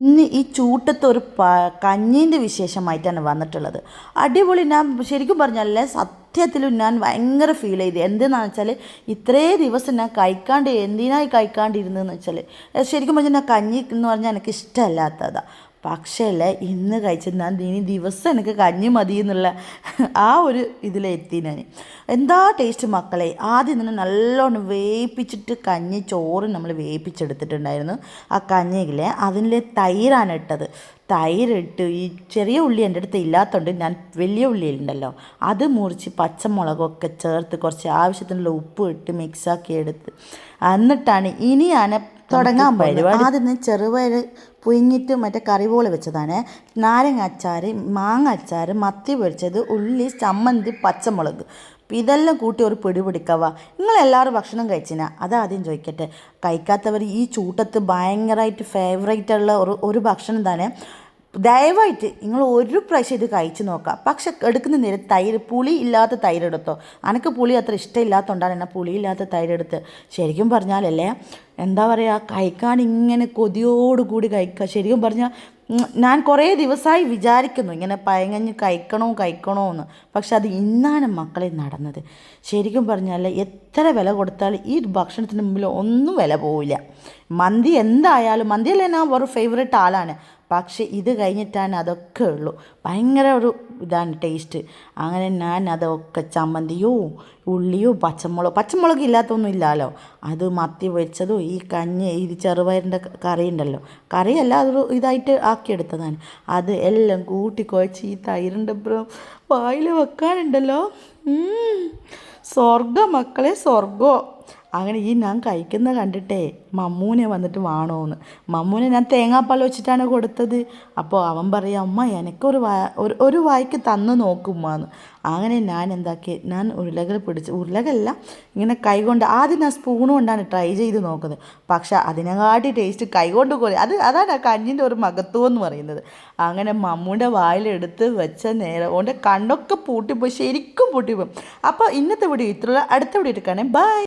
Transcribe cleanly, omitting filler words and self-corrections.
ഇന്ന് ഈ ചൂട്ടത്ത് ഒരു കഞ്ഞീൻ്റെ വിശേഷമായിട്ടാണ് വന്നിട്ടുള്ളത്. അടിപൊളി. ഞാൻ ശരിക്കും പറഞ്ഞാലേ സത്യത്തിലും ഞാൻ ഭയങ്കര ഫീൽ ചെയ്തു. എന്തെന്നാണെന്ന് വെച്ചാൽ ഇത്രയും ദിവസം ഞാൻ കഴിക്കാണ്ട് എന്തിനായി കഴിക്കാണ്ടിരുന്നതെന്ന് വെച്ചാൽ ശരിക്കും പറഞ്ഞാൽ ഞാൻ കഞ്ഞി എന്ന് പറഞ്ഞാൽ എനിക്ക് ഇഷ്ടമല്ലാത്തതാണ്. പക്ഷേ അല്ലേ ഇന്ന് കഴിച്ചത് ഞാൻ ഇനി ദിവസം എനിക്ക് കഞ്ഞി മതി എന്നുള്ള ആ ഒരു ഇതിലെത്തി ഞാൻ. എന്താ ടേസ്റ്റ് മക്കളെ. ആദ്യം തന്നെ നല്ലോണം വേവിപ്പിച്ചിട്ട് കഞ്ഞി ചോറ് നമ്മൾ വേവിപ്പിച്ചെടുത്തിട്ടുണ്ടായിരുന്നു. ആ കഞ്ഞിയിലെ അതിലെ തൈരാണ് ഇട്ടത്. തൈരിട്ട് ഈ ചെറിയ ഉള്ളി എൻ്റെ അടുത്ത് ഇല്ലാത്തതുകൊണ്ട് ഞാൻ വലിയ ഉള്ളി ഉണ്ടല്ലോ അത് മുറിച്ച് പച്ചമുളകൊക്കെ ചേർത്ത് കുറച്ച് ആവശ്യത്തിനുള്ള ഉപ്പ് ഇട്ട് മിക്സാക്കി എടുത്ത് എന്നിട്ടാണ് ഇനിയാണ് തുടങ്ങാൻ പരിപാടി. ആദ്യം ചെറുപയർ പുഴുങ്ങിയിട്ട് മറ്റേ കറിവോള് വെച്ചതാണ്. നാരങ്ങ അച്ചാർ, മാങ്ങ അച്ചാർ, മത്തി പൊരിച്ചത്, ഉള്ളി, ചമ്മന്തി, പച്ചമുളക്, ഇതെല്ലാം കൂട്ടി ഒരു പിടി പിടിക്കവ. നിങ്ങളെല്ലാവരും ഭക്ഷണം കഴിച്ചിനാ? അതാദ്യം ചോദിക്കട്ടെ. കഴിക്കാത്തവർ ഈ ചൂട്ടത്ത് ഭയങ്കരമായിട്ട് ഫേവറേറ്റുള്ള ഒരു ഭക്ഷണം തന്നെ. ദയവായിട്ട് നിങ്ങൾ ഒരു പ്രാവശ്യം ഇത് കഴിച്ച് നോക്കാം. പക്ഷെ എടുക്കുന്ന നേരം തൈര് പുളി ഇല്ലാത്ത തൈര് എടുത്തോ. എനിക്ക് പുളി അത്ര ഇഷ്ടമില്ലാത്തതുകൊണ്ടാണ് എന്നെ പുളിയില്ലാത്ത തൈരെടുത്ത്. ശരിക്കും പറഞ്ഞാലല്ലേ എന്താ പറയുക, കഴിക്കാൻ ഇങ്ങനെ കൊതിയോടുകൂടി കഴിക്കുക. ശരിക്കും പറഞ്ഞാൽ ഞാൻ കുറേ ദിവസമായി വിചാരിക്കുന്നു ഇങ്ങനെ പഴങ്കഞ്ഞി കഴിക്കണോ എന്ന്. പക്ഷെ അത് ഇന്നാണ് മക്കളെ നടന്നത്. ശരിക്കും പറഞ്ഞാൽ എത്ര വില കൊടുത്താൽ ഈ ഭക്ഷണത്തിന് മുമ്പിൽ ഒന്നും വില പോവില്ല. മന്തി എന്തായാലും, മന്തിയല്ലേ ഞാൻ ഒരു ഫേവറേറ്റ് ആളാണ്. പക്ഷേ ഇത് കഴിഞ്ഞിട്ടാണ് അതൊക്കെ ഉള്ളൂ. ഭയങ്കര ഒരു ഇതാണ് ടേസ്റ്റ്. അങ്ങനെ ഞാൻ അതൊക്കെ ചമ്മന്തിയോ ഉള്ളിയോ പച്ചമുളക് ഇല്ലാത്തൊന്നും ഇല്ലല്ലോ, അത് മത്തി വെച്ചതും ഈ കഞ്ഞി ഇത് ചെറുപയറിൻ്റെ കറി ഉണ്ടല്ലോ, കറിയല്ല അതൊരു ഇതായിട്ട് ആക്കിയെടുത്തതാണ്. അത് എല്ലാം കൂട്ടി കുഴച്ച് ഈ തൈരിൻ്റെ അപ്പുറം വായിൽ വെക്കാനുണ്ടല്ലോ, സ്വർഗ്ഗം മക്കളെ, സ്വർഗ്ഗം. അങ്ങനെ ഈ ഞാൻ കഴിക്കുന്ന കണ്ടിട്ടേ മമ്മൂനെ വന്നിട്ട് വേണോന്ന്. മമ്മൂനെ ഞാൻ തേങ്ങാപ്പാൽ വെച്ചിട്ടാണ് കൊടുത്തത്. അപ്പോൾ അവൻ പറയാം, അമ്മ എനിക്കൊരു ഒരു വായ്ക്ക് തന്ന് നോക്കുമ്മാന്ന്. അങ്ങനെ ഞാൻ എന്താക്കി, ഞാൻ ഉരുളകൾ പിടിച്ച്, ഉരുളകല്ല ഇങ്ങനെ കൈകൊണ്ട്, ആദ്യം ഞാൻ സ്പൂൺ കൊണ്ടാണ് ട്രൈ ചെയ്ത് നോക്കുന്നത്. പക്ഷെ അതിനെക്കാട്ടി ടേസ്റ്റ് കൈകൊണ്ട് കോരി, അതാണ് ആ കഞ്ഞിൻ്റെ ഒരു മഹത്വം എന്ന് പറയുന്നത്. അങ്ങനെ മമ്മൂൻ്റെ വായിലെടുത്ത് വെച്ച നേരം ഓൻ്റെ കണ്ണൊക്കെ പൂട്ടിപ്പോയി, ശരിക്കും പൂട്ടിപ്പോയി. അപ്പോൾ ഇന്നത്തെ വീഡിയോ ഇത്രയുള്ള, അടുത്ത വീഡിയോ എടുക്കുകയാണെങ്കിൽ ബൈ.